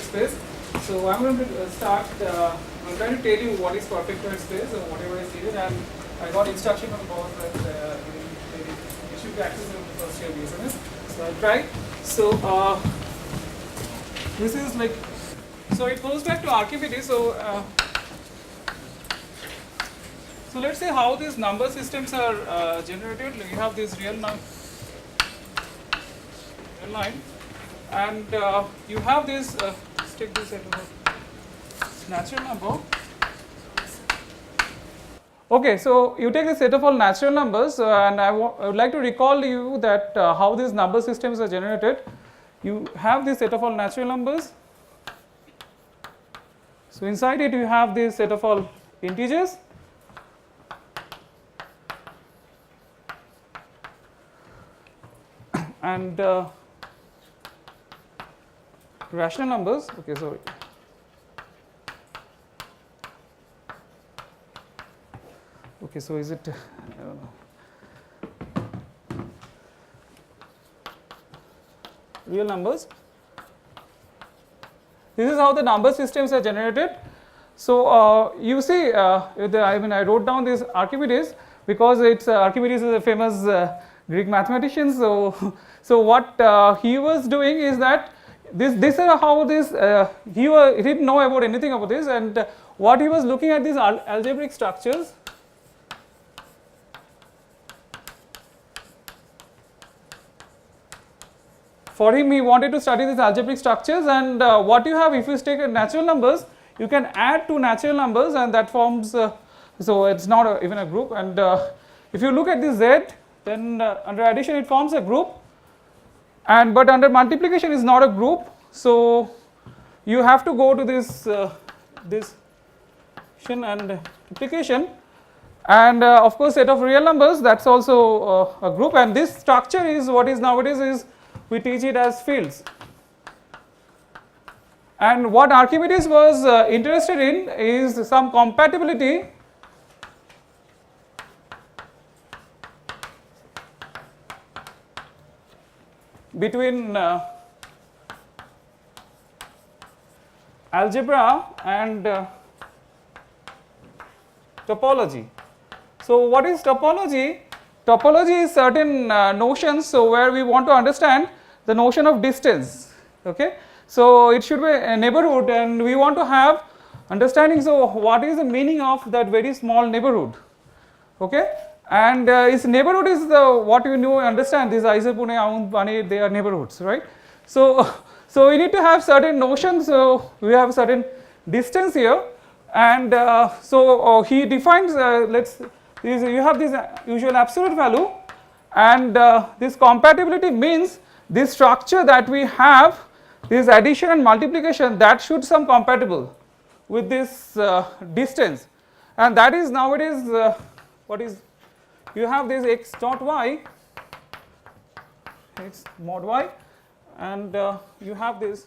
word space. So I'm going to start, I'm trying to tell you what is perfect word space or whatever is needed, and I got instruction from the boss that it should be accessible to first year business. So I'll try. So this is like, so it goes back to Archimedes. So so let's say how these number systems are generated. You have this real line, and you have this. Let's take this at natural number. Okay, so you take a set of all natural numbers, and I would like to recall you that how these number systems are generated. You have this set of all natural numbers. So inside it you have this set of all integers. And rational numbers. Okay, sorry. Okay, so is it? I don't know. Real numbers. This is how the number systems are generated. So you see, I wrote down this Archimedes because it's Archimedes is a famous Greek mathematician. So what he was doing is that this is how this he didn't know about anything about this, and what he was looking at these algebraic structures. For him, he wanted to study these algebraic structures, and what you have, if you take natural numbers, you can add two natural numbers, and that forms. So it's not even a group. And if you look at this z, then under addition it forms a group, and but under multiplication is not a group. So you have to go to this this addition and multiplication, and of course set of real numbers, that's also a group. And this structure is what is nowadays is we teach it as fields. And what Archimedes was interested in is some compatibility between algebra and topology. So what is topology? Topology is certain notions, so where we want to understand the notion of distance. Okay, so it should be a neighborhood, and we want to have understanding. So what is the meaning of that very small neighborhood? Okay, and its neighborhood is the what you know understand. These IISER Pune, they are neighborhoods, right? So we need to have certain notions. So we have certain distance here, and he defines. You have this usual absolute value, and this compatibility means this structure that we have, this addition and multiplication, that should some compatible with this distance, and that is nowadays what is, you have this x dot y, x mod y, and you have this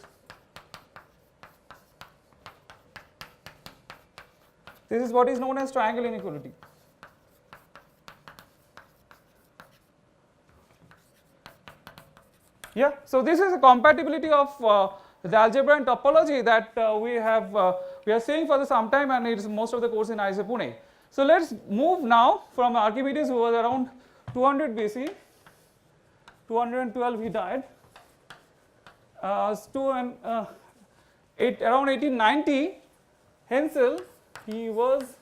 is what is known as triangle inequality. Yeah, so this is a compatibility of the algebra and topology that we are seeing for some time, and it is most of the course in IISER Pune. So let's move now from Archimedes, who was around 200 BC, 212 he died, around 1890, Hensel, he was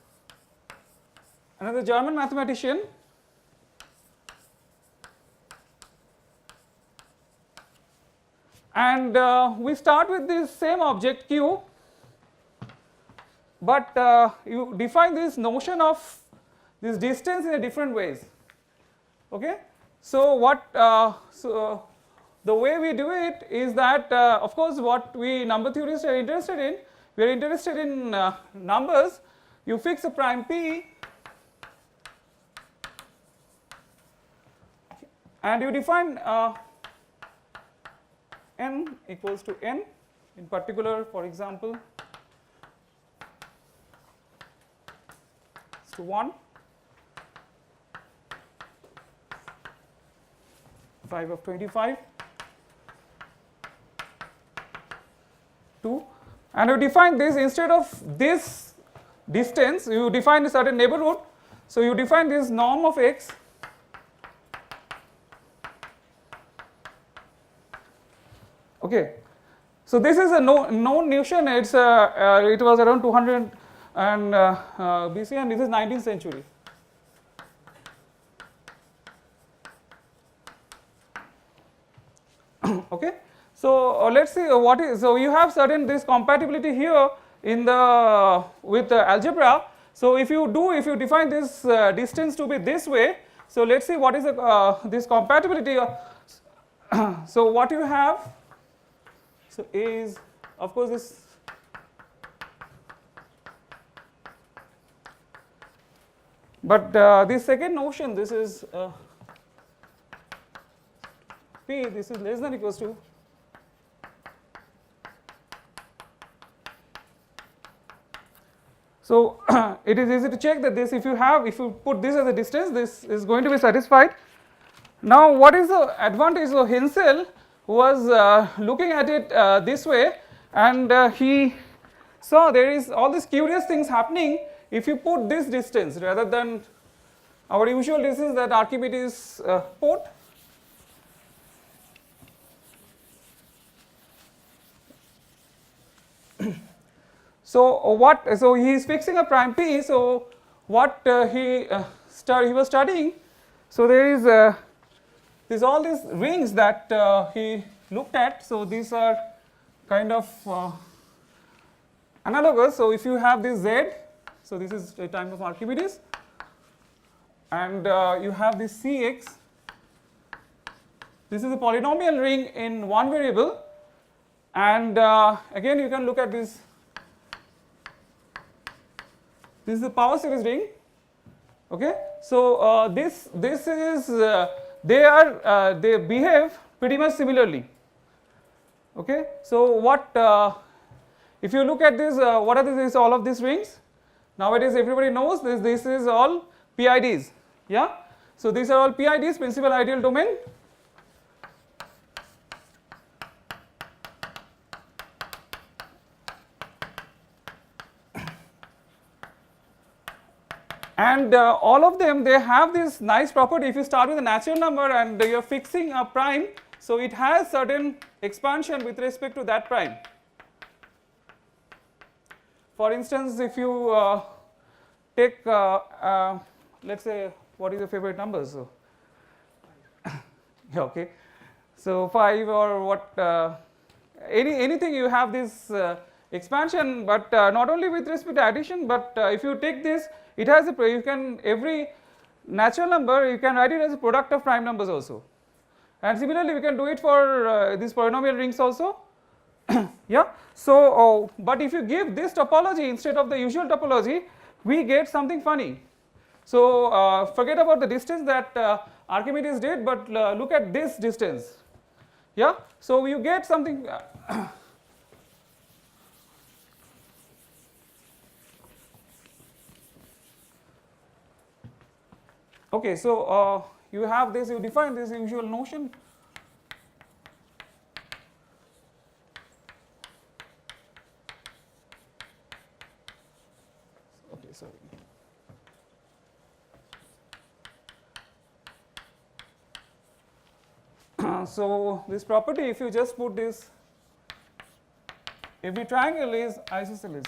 another German mathematician. And we start with this same object Q, but you define this notion of this distance in a different ways. Okay, so the way we do it is that of course what we number theorists are interested in, we are interested in numbers. You fix a prime P, and you define n equals to n, in particular, for example, it's to 1, 5 of 25, 2, and you define this instead of this distance, you define a certain neighborhood. So you define this norm of x okay. So this is a known notion. It's it was around 200 and BC, and this is 19th century. Okay. So let's see what is, so you have certain this compatibility here in the with algebra. So if you define this distance to be this way, so let's see what is this compatibility. So what you have, so A is of course this, but this second notion, this is P, this is less than equals to so it is easy to check that this, if you put this as a distance, this is going to be satisfied. Now what is the advantage? So Hensel was looking at it this way, and he saw there is all these curious things happening if you put this distance rather than our usual distance that Archimedes put. So he is fixing a prime P. So what he was studying, so there is there's all these rings that he looked at. So these are kind of analogous. So if you have this Z, so this is the time of Archimedes, and you have this Cx, this is a polynomial ring in one variable, and again you can look at this. This is the power series ring. Okay, so this is they behave pretty much similarly. Okay, so what if you look at this, what are these, all of these rings? Nowadays everybody knows this is all PIDs. Yeah, so these are all PIDs, principal ideal domain. And all of them, they have this nice property. If you start with a natural number and you are fixing a prime, so it has certain expansion with respect to that prime. For instance, if you take, let's say, what is your favorite number? So, yeah, okay. So 5 or what, anything you have this expansion, but not only with respect to addition, but if you take this, it has a, you can, every natural number you can write it as a product of prime numbers also, and similarly we can do it for these polynomial rings also. Yeah, so but if you give this topology instead of the usual topology, we get something funny. So forget about the distance that Archimedes did, but look at this distance. Yeah, so you get something okay, so you have this, you define this usual notion. Okay, sorry. So this property, if you just put this, every triangle is isosceles.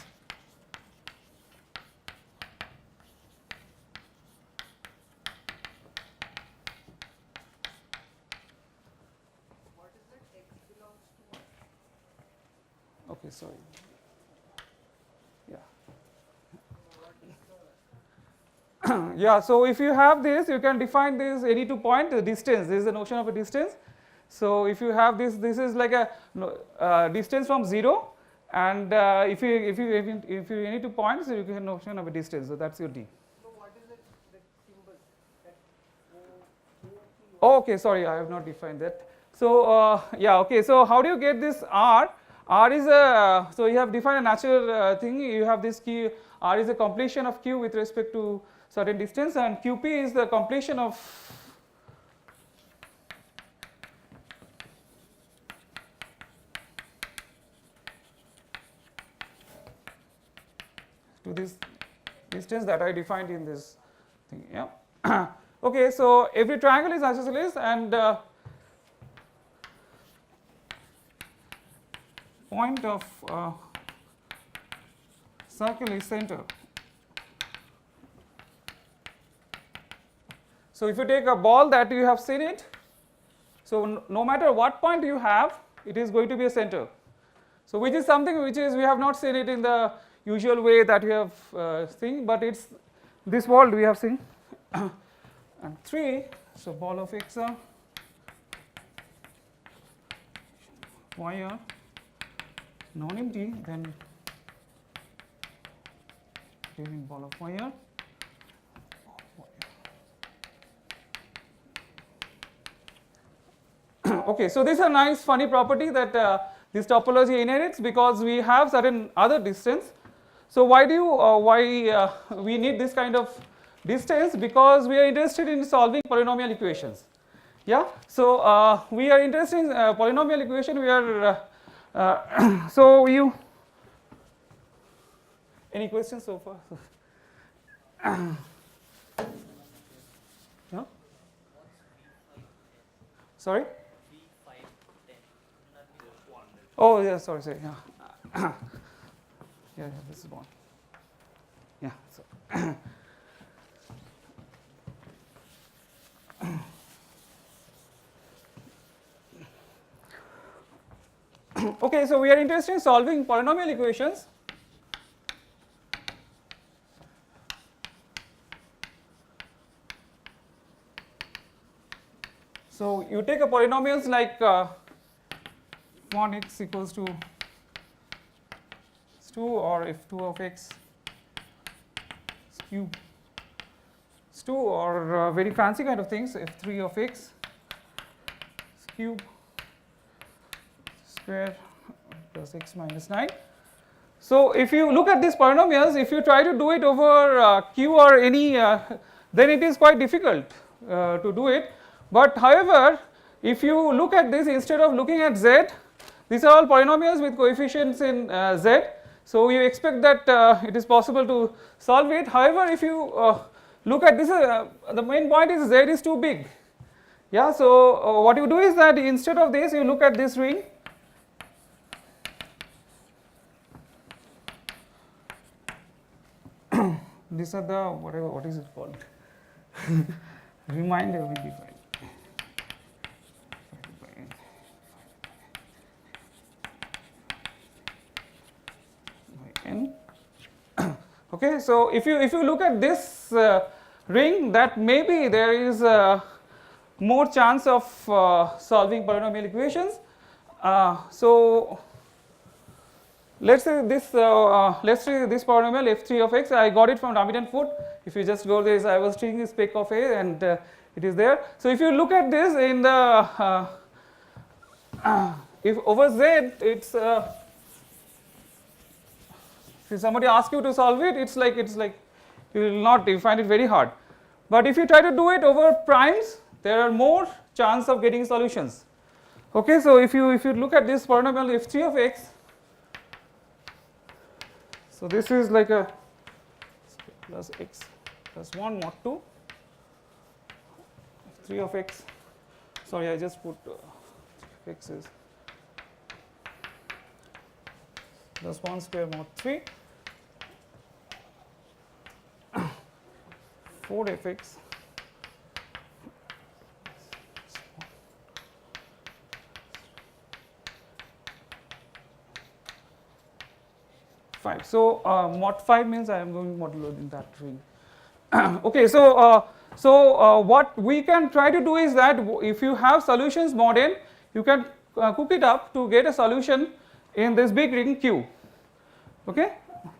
Okay, sorry. Yeah. Yeah, so if you have this, you can define this any two point, the distance. This is the notion of a distance. So if you have this, this is like a distance from 0, and if you any 2 points, you get a notion of a distance. So that's your D. So what is the symbol? Oh, okay, sorry, I have not defined that. So yeah, okay. So how do you get this R? R is a, so you have defined a natural thing. You have this Q. R is a completion of Q with respect to certain distance, and QP is the completion of to this distance that I defined in this thing. Yeah. Okay, so every triangle is isosceles and point of circle is center. So if you take a ball that you have seen it, so no matter what point you have, it is going to be a center. So which is something which is we have not seen it in the usual way that we have seen, but it's this world we have seen. And 3, so ball of x are y are non-empty, then taking ball of y are. Okay, so this is a nice funny property that this topology inherits because we have certain other distance. So why do you we need this kind of distance? Because we are interested in solving polynomial equations. Yeah, so we are interested in polynomial equation. We are so you any questions so far? No? Sorry. Oh yeah, sorry. Yeah, yeah, this is one. Yeah. So okay, so we are interested in solving polynomial equations. So you take a polynomials like 1x equals to 2, or if 2 of x is cube is 2, or very fancy kind of things, if 3 of x is cube square plus x minus 9. So if you look at these polynomials, if you try to do it over q or any, then it is quite difficult to do it. But however, if you look at this, instead of looking at z, these are all polynomials with coefficients in z. So you expect that it is possible to solve it. However, if you look at this, the main point is z is too big. Yeah, so what you do is that instead of this, you look at this ring. These are the whatever, what is it called? Reminder will be fine. N. Okay, so if you look at this ring, that maybe there is more chance of solving polynomial equations. So let's say this polynomial f3 of x, I got it from Ramadan Food. If you just go there, I was taking a speck of a and it is there. So if you look at this in the if over z, it's if somebody asks you to solve it, it's like you will not, you find it very hard. But if you try to do it over primes, there are more chance of getting solutions. Okay, so if you look at this polynomial f3 of x, so this is like a plus x plus 1 mod 2 3 of x, sorry I just put x is plus 1 square mod 3 4 fx 5. So mod 5 means I am going modulo in that ring. Okay, so what we can try to do is that if you have solutions mod n, you can cook it up to get a solution in this big ring Q. Okay,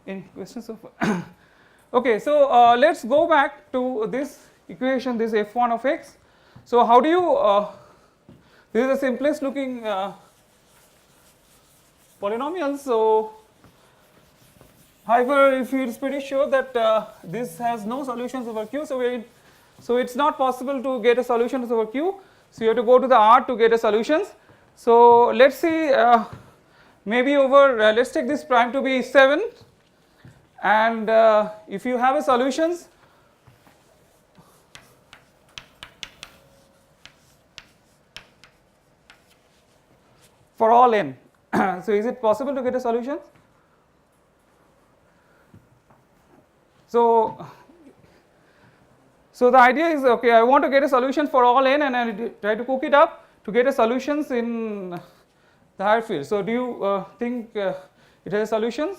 any questions so far? Okay, so let's go back to this equation, this f1 of x. So how do you this is the simplest looking polynomial. So however, if it is pretty sure that this has no solutions over Q, so it's not possible to get a solution over Q. So you have to go to the R to get a solutions. So let's see, maybe over let's take this prime to be 7, and if you have a solutions for all n. So is it possible to get a solution? So the idea is, okay, I want to get a solution for all n and I try to cook it up to get a solutions in the higher field. So do you think it has solutions?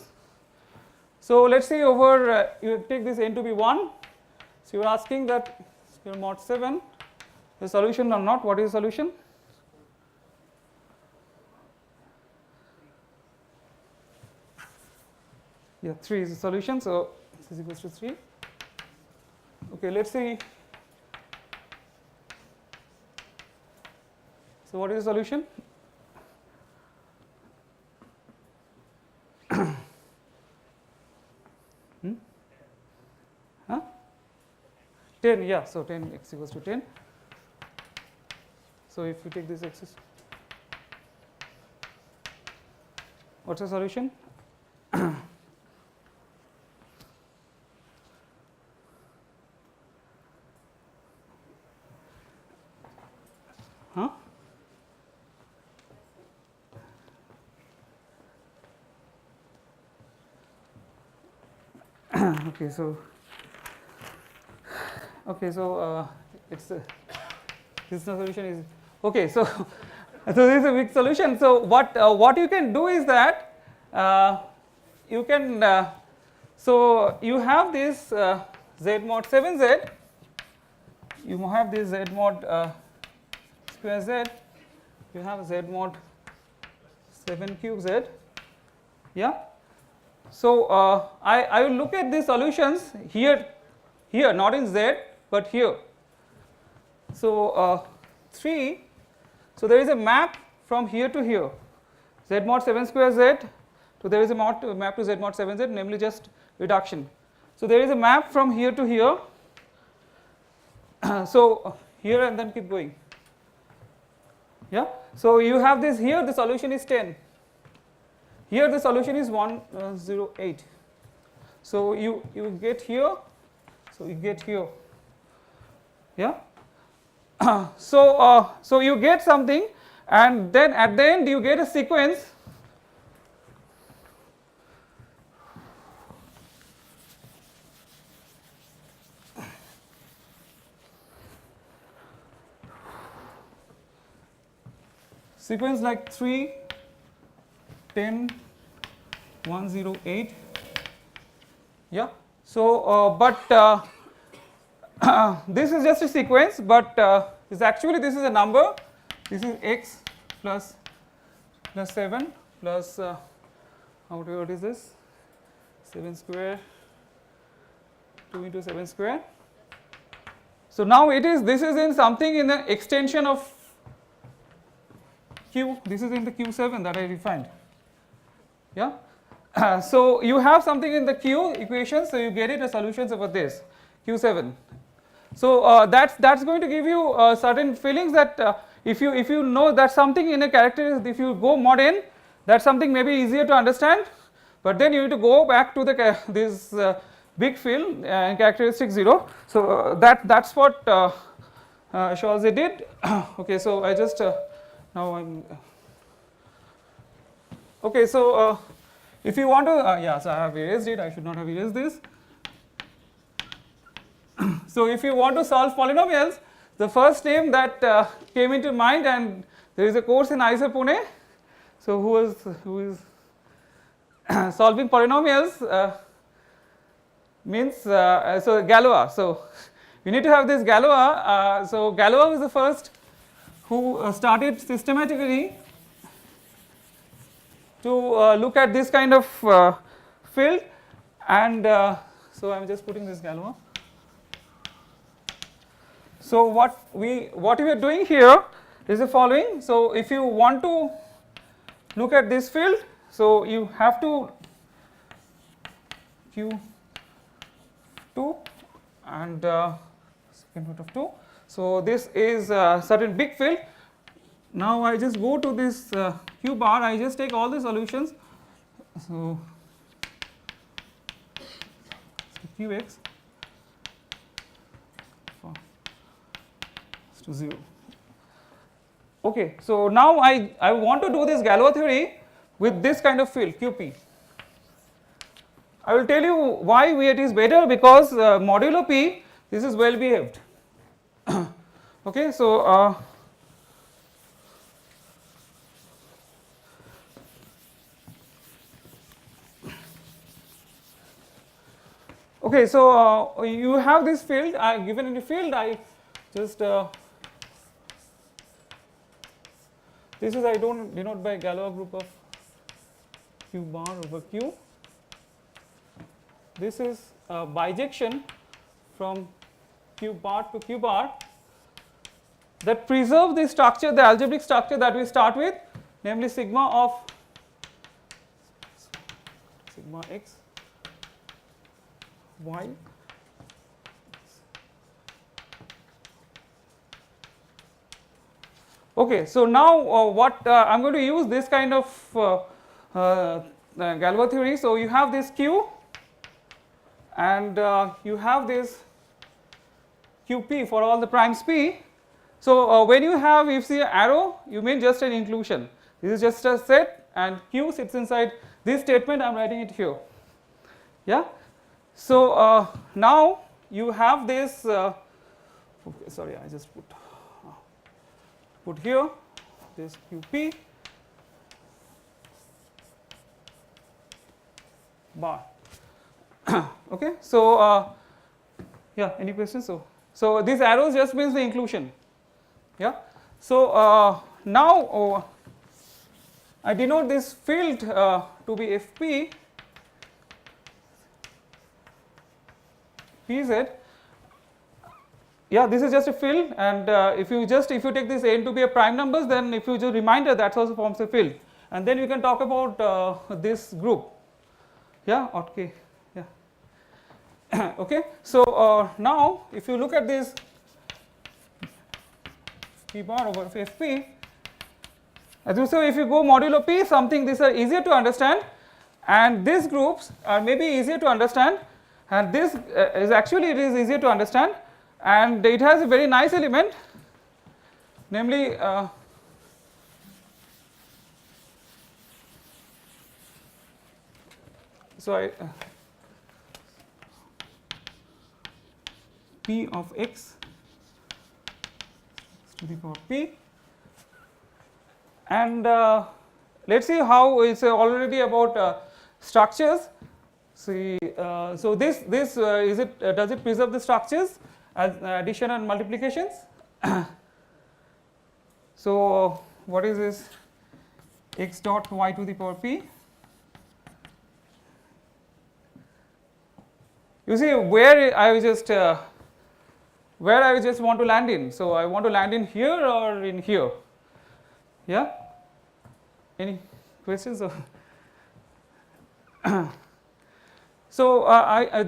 So let's say over you take this n to be 1. So you are asking that square mod 7 the solution or not. What is the solution? Yeah, 3 is the solution, so this is equals to 3. Okay, let's see. So what is the solution? Huh? 10, yeah, so 10 x equals to 10. So if you take this x, what's the solution? Huh? Okay, so it's this solution is okay. So this is a big solution. So what you can do is that you can so you have this z mod 7z. You have this z mod square z, you have z mod 7 cube z, yeah. So I will look at the solutions here, not in z but here. So 3, so there is a map from here to here, z mod 7 square z to there is a map to z mod 7z, namely just reduction. So there is a map from here to here, so here and then keep going. Yeah, so you have this here, the solution is 10. Here the solution is 108. So you get here, so you get here. Yeah. So you get something, and then at the end you get a sequence. Sequence like 3, 10, 108. Yeah. So but this is just a sequence, but this is a number. This is x plus 7 plus what is this? 7 square 2 into 7 square. So now this is in something in the extension of Q, this is in the Q7 that I defined. Yeah. So you have something in the Q equation, so you get it as solutions over this Q7. So that's going to give you certain feelings that if you know that something in a character, if you go mod n, that's something maybe easier to understand, but then you need to go back to the this big field and characteristic 0. So that's what Scholze did. Okay, so I just now I'm okay. So if you want to yeah, so I have erased it. I should not have erased this. So if you want to solve polynomials, the first name that came into mind, and there is a course in IISER Pune. So who is solving polynomials means so Galois. So you need to have this Galois. So Galois was the first who started systematically to look at this kind of field, and so I am just putting this Galois. So what we are doing here is the following. So if you want to look at this field, so you have to Q2 and second root of 2. So this is a certain big field. Now I just go to this Q bar, I just take all the solutions. So qx to 0. Okay, so now I want to do this Galois theory with this kind of field qp. I will tell you why it is better, because modulo p, this is well behaved. Okay, so okay, so you have this field given in the field. I just this is, I don't denote by Galois group of q bar over q. This is a bijection from q bar to q bar that preserve the structure, the algebraic structure that we start with, namely sigma of sigma x y Okay, so now what I am going to use this kind of Galois theory. So you have this q and you have this qp for all the primes p. So when you have, if you see arrow, you mean just an inclusion. This is just a set and q sits inside this statement. I am writing it here. Yeah. So now you have this. Okay, sorry, I just put here this qp bar. Okay, so yeah, any questions? So these arrows just means the inclusion. Yeah. So now I denote this field to be fp pz. Yeah, this is just a field, and if you take this n to be a prime numbers, then if you just reminder, that also forms a field, and then we can talk about this group. Yeah, okay, yeah. Okay, so now if you look at this p bar over fp, as you say, if you go modulo p something, these are easier to understand, and these groups are maybe easier to understand, and this is actually, it is easier to understand. And it has a very nice element, namely so I p of x to the power p, and let us see how it's already about structures. See, so this is it, does it preserve the structures as addition and multiplications? So what is this x dot y to the power p? You see where I just want to land in. So I want to land in here or in here. Yeah. Any questions? So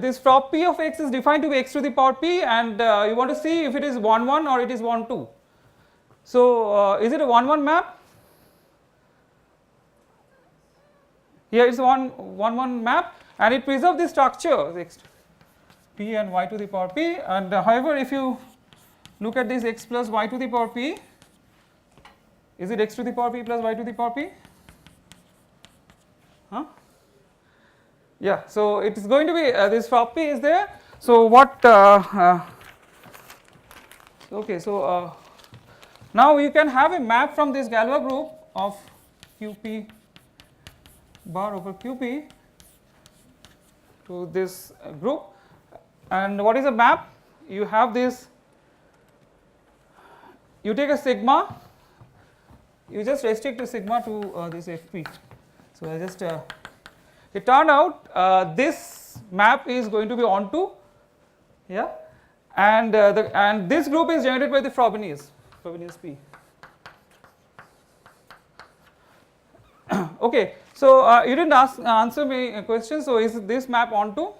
this prop p of x is defined to be x to the power p, and you want to see if it is 1 1 or it is 1 2. So is it a 1 1 map? Here it's 1 1 map, and it preserves the structure x p and y to the power p. And however, if you look at this x plus y to the power p, is it x to the power p plus y to the power p? Huh? Yeah, so it is going to be this prop p is there. So what? Okay, so now you can have a map from this Galois group of qp bar over qp to this group, and what is a map? You have this. You take a sigma. You just restrict the sigma to this fp. So I just. It turned out this map is going to be onto, yeah, and this group is generated by the Frobenius P. Okay, so you didn't answer me a question. So is this map onto?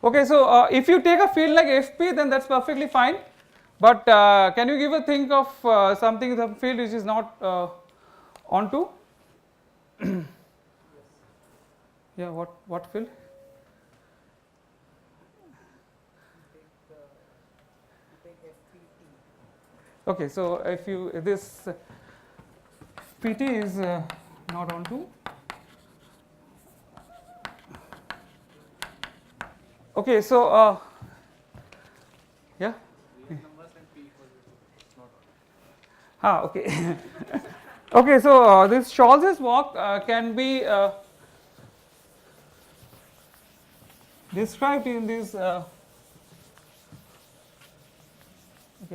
Okay, so if you take a field like fp, then that's perfectly fine. But can you give a think of something, the field which is not onto yeah, what field? Take FPT. Okay, so if you this PT is not onto. Okay, so yeah. Okay. Okay, so this Scholze's walk can be described in this. Okay,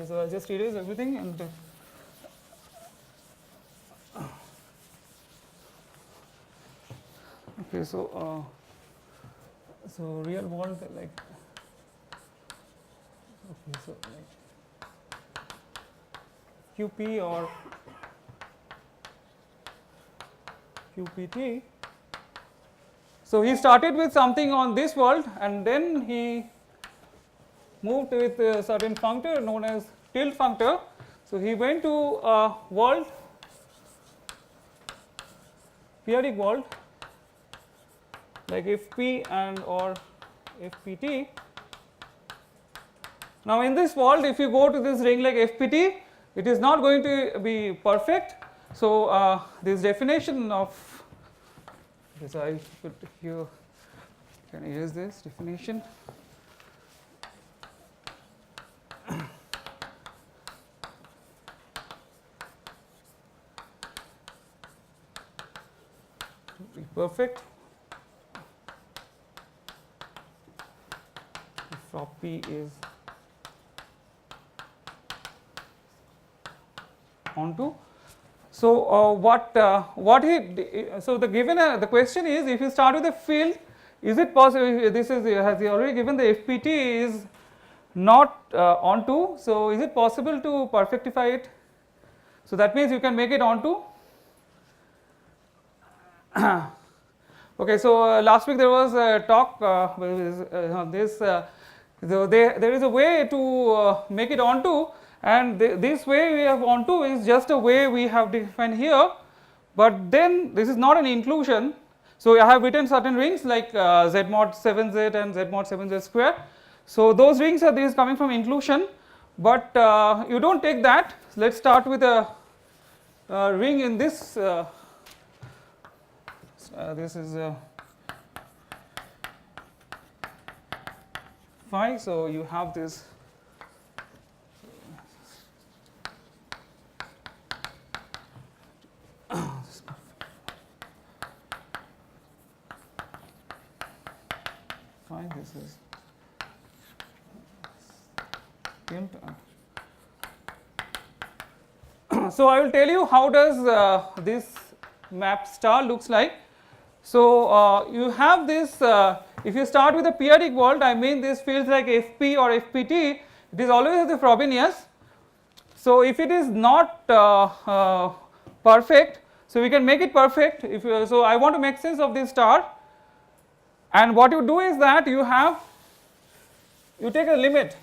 so I'll just erase everything and. Okay, so real world like. Okay, so like QP or QPT. So he started with something on this world and then he moved with a certain functor known as tilde functor. So he went to a world, periodic world like FP and or FPT. Now in this world, if you go to this ring like FPT, it is not going to be perfect. So this definition of this, I put here, can erase this definition. To be perfect, if rho P is onto. So what he so the given the question is, if you start with a field, is it possible? This is has he already given the FPT is not onto. So is it possible to perfectify it? So that means you can make it onto. Okay, so last week there was a talk on this. So there is a way to make it onto. And this way we have onto is just a way we have defined here, but then this is not an inclusion. So I have written certain rings like Z mod 7Z and Z mod 7Z square. So those rings are these coming from inclusion, but you don't take that. Let's start with a ring in this. This is phi. So you have this. This is so I will tell you how does this map star looks like. So you have this, if you start with a periodic world, I mean this fields like FP or FPT, it is always the Frobenius. So if it is not perfect, so we can make it perfect. If you, so I want to make sense of this star. And what you do is that you take a limit.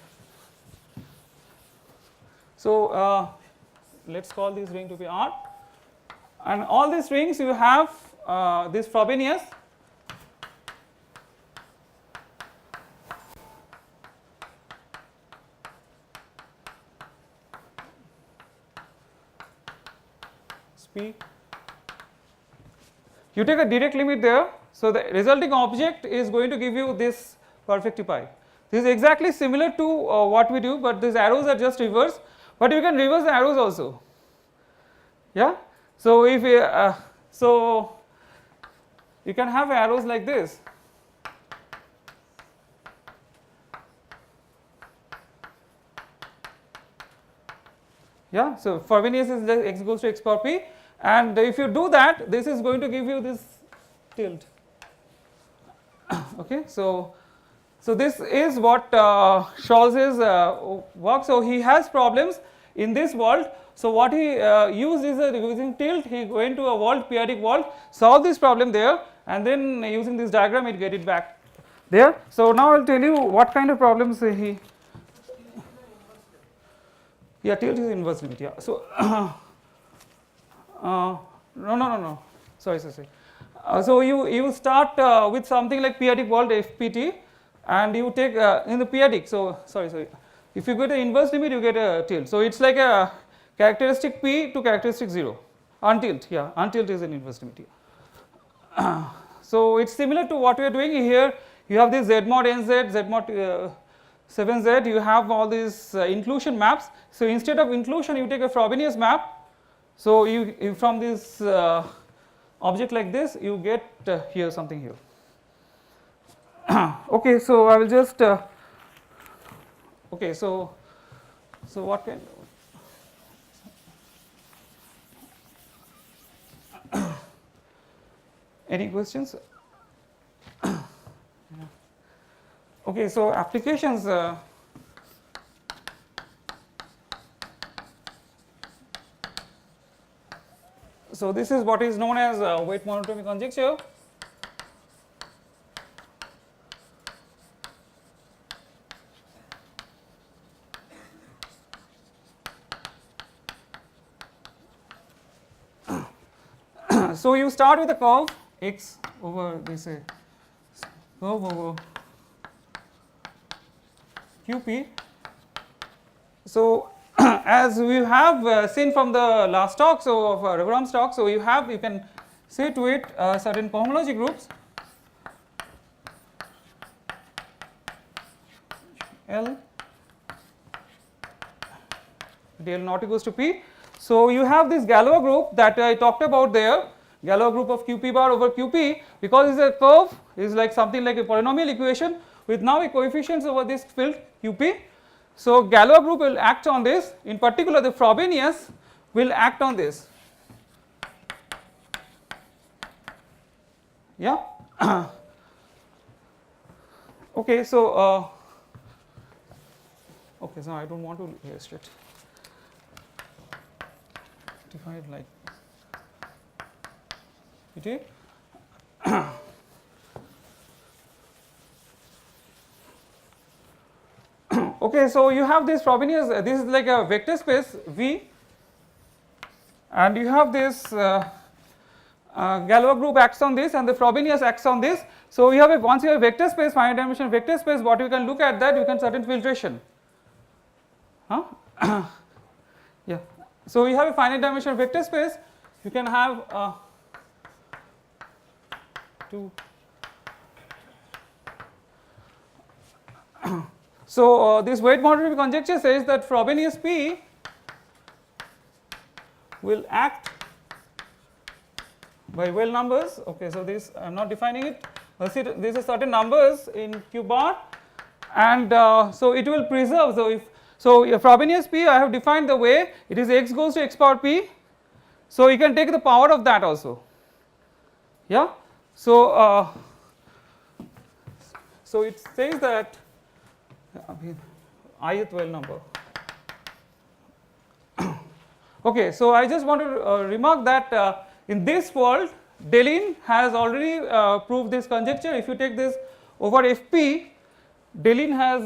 So let's call this ring to be R, and all these rings you have this Frobenius. P. You take a direct limit there. So the resulting object is going to give you this perfect pi. This is exactly similar to what we do, but these arrows are just reverse. But you can reverse the arrows also. Yeah. So if so you can have arrows like this. Yeah. So Frobenius is just x goes to x power p, and if you do that, this is going to give you this tilde. Okay, so this is what Scholze's work. So he has problems in this world. So what he used is using tilde. He went to a world, periodic world, solve this problem there, and then using this diagram, it get it back there. So now I'll tell you what kind of problems he. Yeah, tilde is inverse limit. Yeah. So No. Sorry. So you start with something like p-adic world fpt, and you take in the p-adic. So sorry. If you get an inverse limit, you get a tilt. So it's like a characteristic p to characteristic 0. Untilt, yeah, untilt is an inverse limit here. So it's similar to what we are doing here. You have this z mod nz, z mod 7z, you have all these inclusion maps. So instead of inclusion, you take a Frobenius map. So you from this object like this, you get here something here. Okay, so I will just okay, so what can any questions? Okay, so applications. So this is what is known as weight monotonic conjecture. So you start with a curve x over this curve over qp. So as we have seen from the last talk, so of Raghuram's talk, so you can say to it certain cohomology groups L dl not equals to p. So you have this Galois group that I talked about there, Galois group of qp bar over qp, because it's a curve, is like something like a polynomial equation with now a coefficients over this field qp. So Galois group will act on this, in particular the Frobenius will act on this. Yeah. Okay, so okay, so I don't want to erase it. Divide like it. Okay, so you have this Frobenius, this is like a vector space V, and you have this Galois group acts on this and the Frobenius acts on this. So you have once you have a vector space, finite dimensional vector space, what you can look at that, you can certain filtration. Huh? Yeah. So you have a finite dimensional vector space, you can have two. So this weight monotonic conjecture says that Frobenius P will act by well numbers. Okay, so this I am not defining it. These are certain numbers in Q bar, and so it will preserve. So if Frobenius P, I have defined the way it is x goes to x power p. So you can take the power of that also. Yeah. So so it says that ith well number. Okay, so I just want to remark that in this world, Delin has already proved this conjecture. If you take this over Fp, Delin has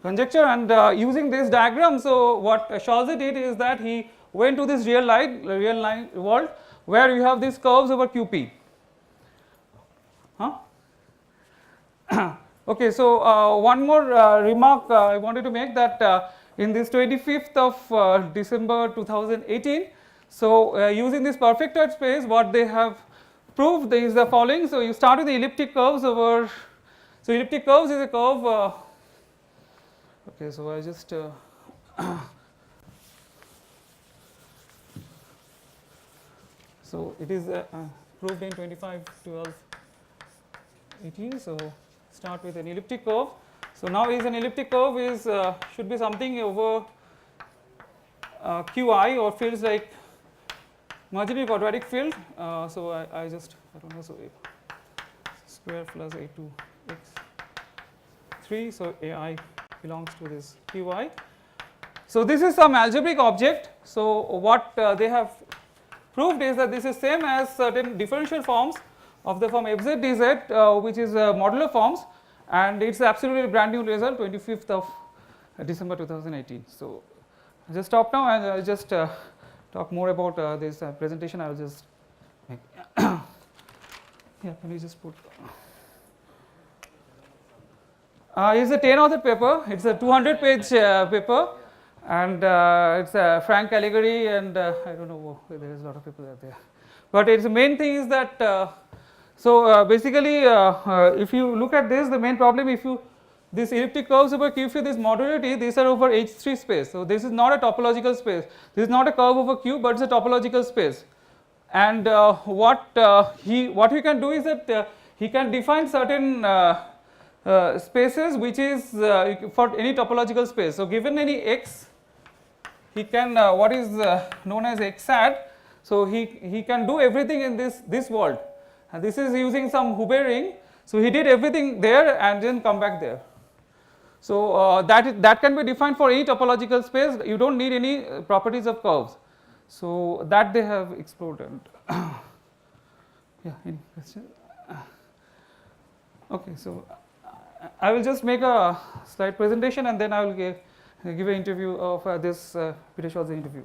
conjecture, and using this diagram, so what Scholze did is that he went to this real line world where you have these curves over qp. Okay, so one more remark I wanted to make, that in this 25th of December 2018, so using this perfectoid space, what they have proved is the following. So you start with the elliptic curves over, so elliptic curves is a curve. Okay, so I just so it is proved in 25/12/18. So start with an elliptic curve. So now is an elliptic curve is should be something over qi, or fields like imaginary quadratic field. So I don't know, so square plus a2 x3, so ai belongs to this qi. So this is some algebraic object. So what they have proved is that this is same as certain differential forms of the form fz dz, which is modular forms, and it's absolutely brand new result, 25th of December 2018. So I'll just stop now and I'll just talk more about this presentation. I'll just make yeah, can you just put it's a 10 author paper, it's a 200 page paper, and it's a Frank Caligari, and I don't know, there is a lot of people out there, but its main thing is that basically if you look at this, the main problem, if you this elliptic curves over Q, this modularity, these are over H3 space. So this is not a topological space, this is not a curve over Q, but it's a topological space. And what he can do is that he can define certain spaces which is for any topological space. So given any x, he can what is known as XAD. So he can do everything in this world, and this is using some Hubert ring. So he did everything there and then come back there. So that can be defined for any topological space. You don't need any properties of curves. So that they have explored. Yeah, any questions? Okay, so I will just make a slide presentation and then I will give an interview of this Peter Scholze interview.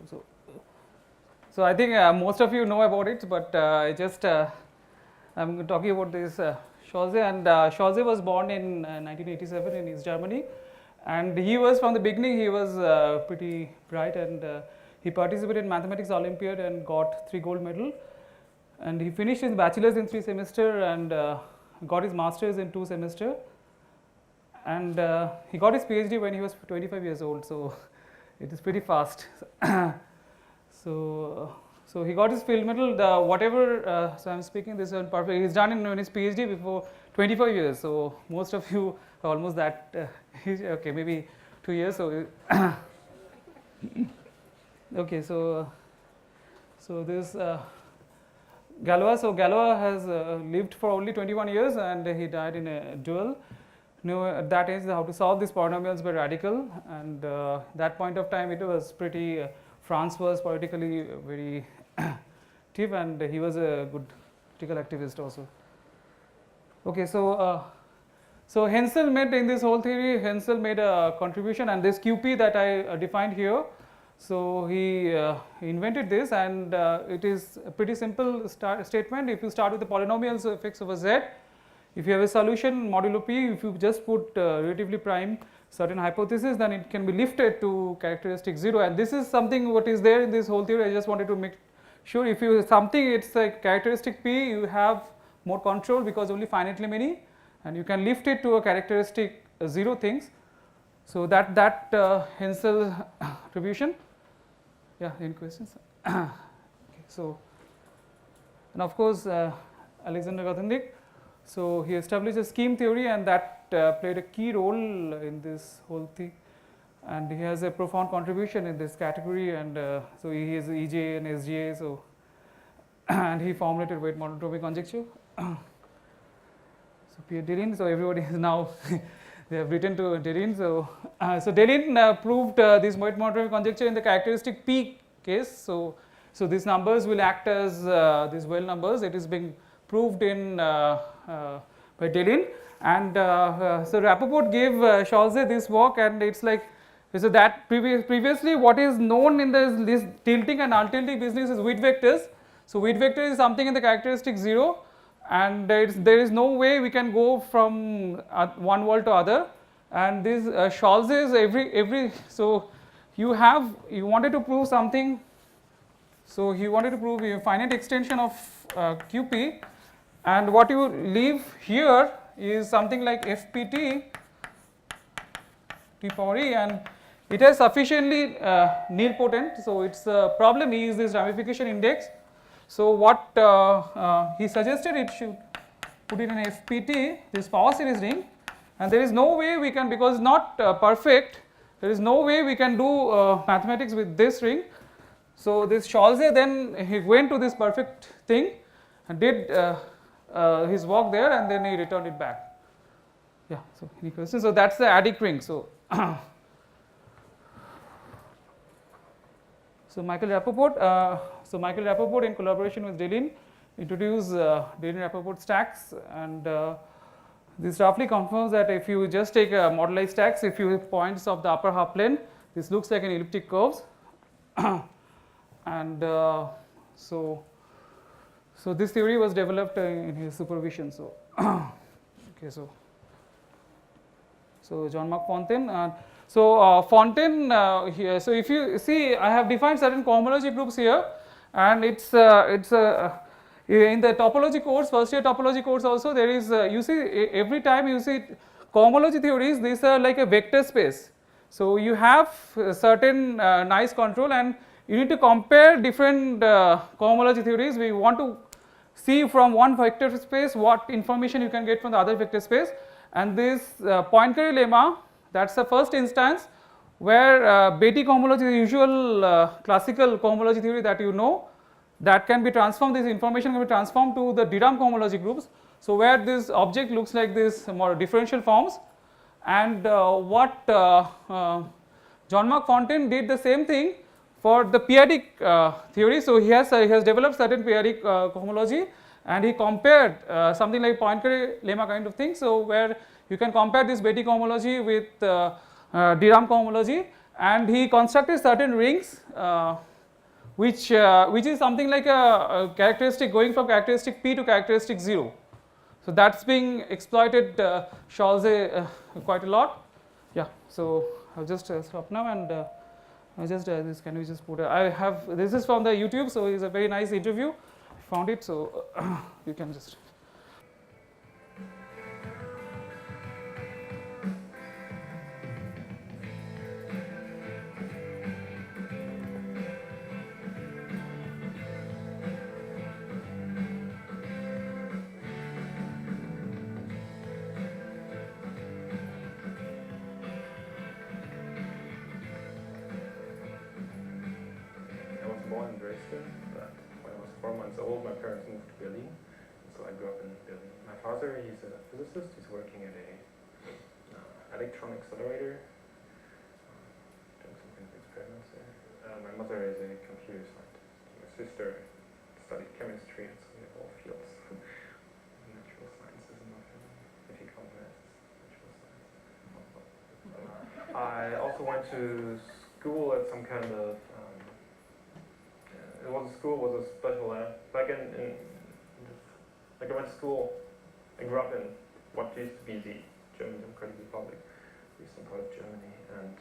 So I think most of you know about it, but I just I'm talking about this Scholze, and Scholze was born in 1987 in East Germany, and he was from the beginning he was pretty bright, and he participated in mathematics Olympiad and got 3 gold medal, and he finished his bachelor's in 3 semester and got his master's in 2 semester, and he got his PhD when he was 25 years old, so it is pretty fast. So he got his field medal, whatever, so I am speaking this is perfect, he's done in his PhD before 25 years, so most of you are almost that, okay, maybe 2 years, so okay, so this Galois, so Galois has lived for only 21 years and he died in a duel. Knew at that age how to solve these polynomials by radical, and that point of time it was pretty, France was politically very active, and he was a good critical activist also. Okay, so Hensel made in this whole theory, Hensel made a contribution, and this QP that I defined here, so he invented this, and it is a pretty simple statement. If you start with the polynomials of x over z, if you have a solution modulo p, if you just put relatively prime certain hypothesis, then it can be lifted to characteristic 0, and this is something what is there in this whole theory. I just wanted to make sure if you something it's like characteristic p, you have more control because only finitely many, and you can lift it to a characteristic 0 things. So that Hensel attribution. Yeah, any questions? Okay, so, and of course Alexander Grothendieck. So he established a scheme theory, and that played a key role in this whole thing, and he has a profound contribution in this category, and so he is EJ and SGA, so and he formulated weight monotropy conjecture. So Pierre Deligne, so everybody is now they have written to Deligne. So so Deligne proved this weight monotropy conjecture in the characteristic P case. So these numbers will act as these well numbers. It is being proved in by Deligne, and so Rappaport gave Scholze this work, and it's like so that previously what is known in this tilting and untilting business is weight vectors. So weight vector is something in the characteristic 0, and there is no way we can go from one world to other, and this Scholze is every so you wanted to prove something, so he wanted to prove a finite extension of QP, and what you leave here is something like FPT T power E, and it has sufficiently nilpotent, so its problem is this ramification index. So what he suggested, it should put it in FPT, this power series ring, and there is no way we can, because it's not perfect, there is no way we can do mathematics with this ring. So this Scholze then he went to this perfect thing and did his work there, and then he returned it back. Yeah, so any questions? So that's the adic ring. So So Michael Rappaport, in collaboration with Deligne introduced Deligne-Rappaport stacks, and this roughly confirms that if you just take a modelized stacks, if you have points of the upper half plane, this looks like an elliptic curves. And so this theory was developed in his supervision. So okay, so Jean-Marc Fontaine. Fontaine here. So if you see, I have defined certain cohomology groups here, and it's in the topology course, first year topology course also, there is you see every time you see cohomology theories, these are like a vector space. So you have certain nice control, and you need to compare different cohomology theories. We want to see from one vector space what information you can get from the other vector space, and this Poincare lemma, that's the first instance where Betti cohomology, the usual classical cohomology theory that you know, that can be transformed, this information can be transformed to the Dirac cohomology groups. So where this object looks like this more differential forms, and what Jean-Marc Fontaine did the same thing for the periodic theory. So he has developed certain periodic cohomology, and he compared something like Poincare lemma kind of thing. So where you can compare this Betti cohomology with Dirac cohomology, and he constructed certain rings which is something like a characteristic going from characteristic P to characteristic 0. So that's being exploited Scholze quite a lot. Yeah. So I'll just stop now, and I just this can we just put I have this is from the YouTube, so it's a very nice interview. I found it, so you can just. Born in Dresden, but when I was 4 months old, my parents moved to Berlin, so I grew up in Berlin. My father, he's a physicist. He's working at a electron accelerator, doing some kind of experiments there. My mother is a computer scientist. My sister studied chemistry, and so we have all fields, natural sciences in my family. If you count maths, natural science. I also went to school at some kind of it was a school with a special like I went to school. I grew up in what used to be the German Democratic Republic, the eastern part of Germany, and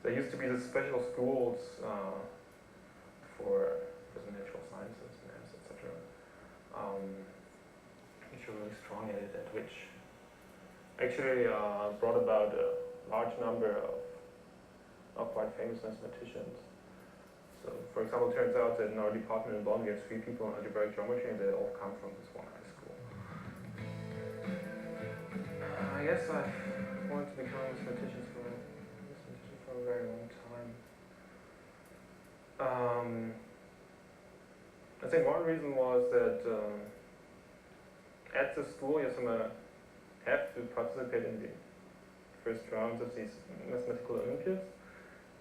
there used to be the special schools for the natural sciences, maths, etc. Which were really strong at it, and which actually brought about a large number of quite famous mathematicians. So, for example, it turns out that in our department in Bonn we have 3 people in algebraic geometry, and they all come from this one high school. I guess I wanted to become a mathematician for a very long time. I think one reason was that at the school you have to participate in the first rounds of these mathematical Olympiads,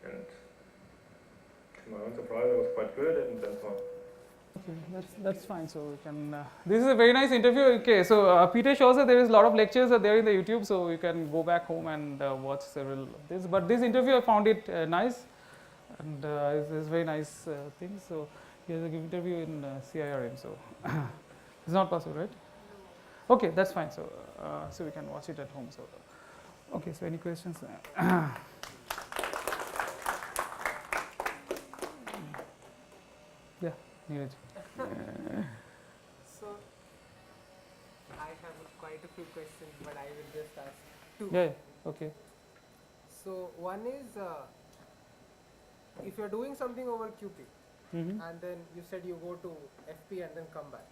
and to my own surprise, I was quite good, and that's all. Okay, that's fine. So we can. This is a very nice interview. Okay, so Peter Scholze, there is a lot of lectures there in the YouTube, so you can go back home and watch several of this. But this interview, I found it nice, and it's very nice thing. So he has a good interview in CIRM. So it's not possible, right? Okay, that's fine. So so we can watch it at home. So okay. So any questions? Yeah, Neeraj. So I have quite a few questions, but I will just ask 2. Yeah. Okay. So one is if you are doing something over QP, and then you said you go to FP and then come back.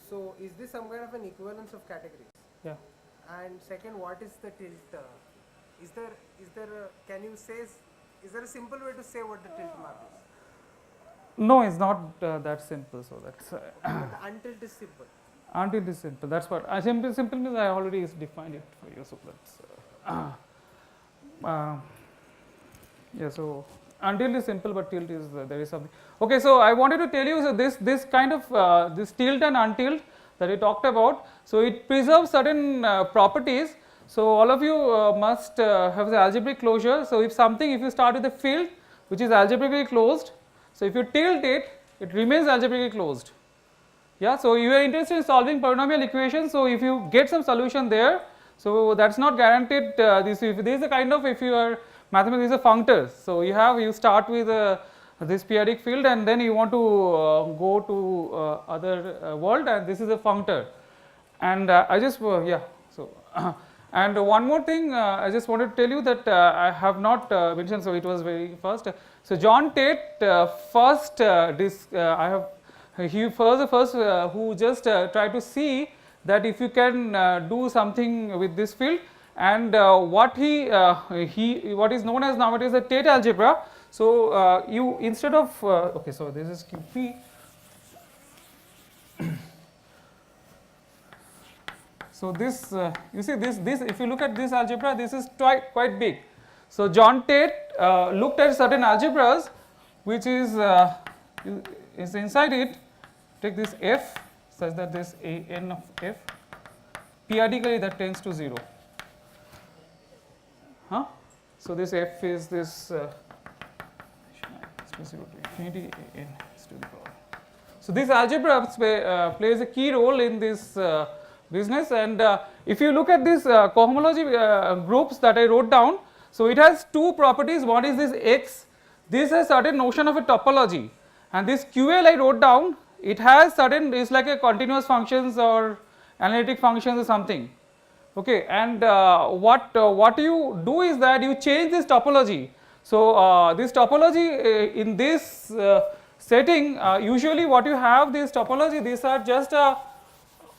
So is this some kind of an equivalence of categories? Yeah. And second, what is the tilt? Is there a simple way to say what the tilt mark is? No, it's not that simple. So that's But untilt is simple. until this simple. That's what simple means. I already defined it for you. So that's yeah. So until is simple, but tilt is there is something. Okay, so I wanted to tell you, so this kind of this tilt and untilt that we talked about, so it preserves certain properties. So all of you must have the algebraic closure. So if you start with a field which is algebraically closed, so if you tilt it, it remains algebraically closed. Yeah, so you are interested in solving polynomial equations, so if you get some solution there, so that's not guaranteed. This is a kind of, if you are mathematics is a functors, so you start with this periodic field and then you want to go to other world, and this is a functor. And I just yeah, so and one more thing I just wanted to tell you that I have not mentioned, so it was very first. So John Tate he was the first who just tried to see that if you can do something with this field, and what what is known as nowadays the Tate algebra. So you instead of okay, so this is QP. So this you see this if you look at this algebra, this is quite big. So John Tate looked at certain algebras which is inside it. Take this f such that this a n of f periodically that tends to 0. So this f is this 0 to infinity a n to the power. So this algebra plays a key role in this business, and if you look at these cohomology groups that I wrote down, so it has two properties. One is this x, this has certain notion of a topology, and this QL I wrote down, it has certain, it's like a continuous functions or analytic functions or something. Okay, and what you do is that you change this topology. So this topology in this setting, usually what you have this topology, these are just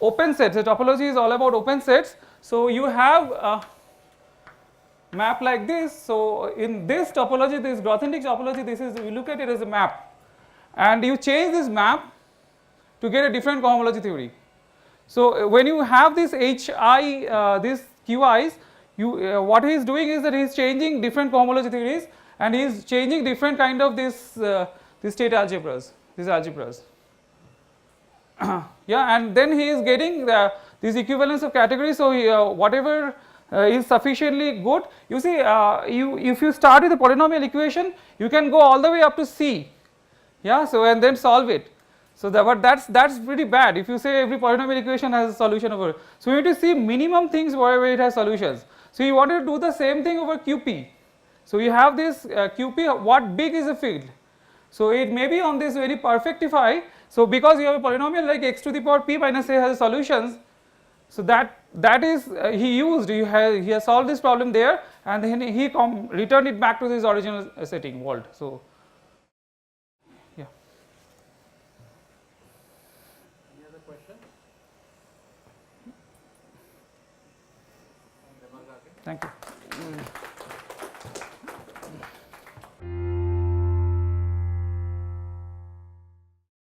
open sets. The topology is all about open sets. So you have a map like this. So in this topology, this Grothendieck topology, this is, you look at it as a map, and you change this map to get a different cohomology theory. So when you have this HI, this QIs, what he is doing is that he is changing different cohomology theories, and he is changing different kind of this state algebras, these algebras. Yeah, and then he is getting this equivalence of categories. So whatever is sufficiently good, you see, if you start with a polynomial equation, you can go all the way up to C. Yeah, so and then solve it. So but that's pretty bad. If you say every polynomial equation has a solution over, so you need to see minimum things wherever it has solutions. So you want to do the same thing over QP. So you have this QP. What big is the field? So it may be on this very perfectify. So because you have a polynomial like x to the power p minus a has solutions, so that is he has solved this problem there, and then he returned it back to his original setting world. So yeah. Any other question? Thank you.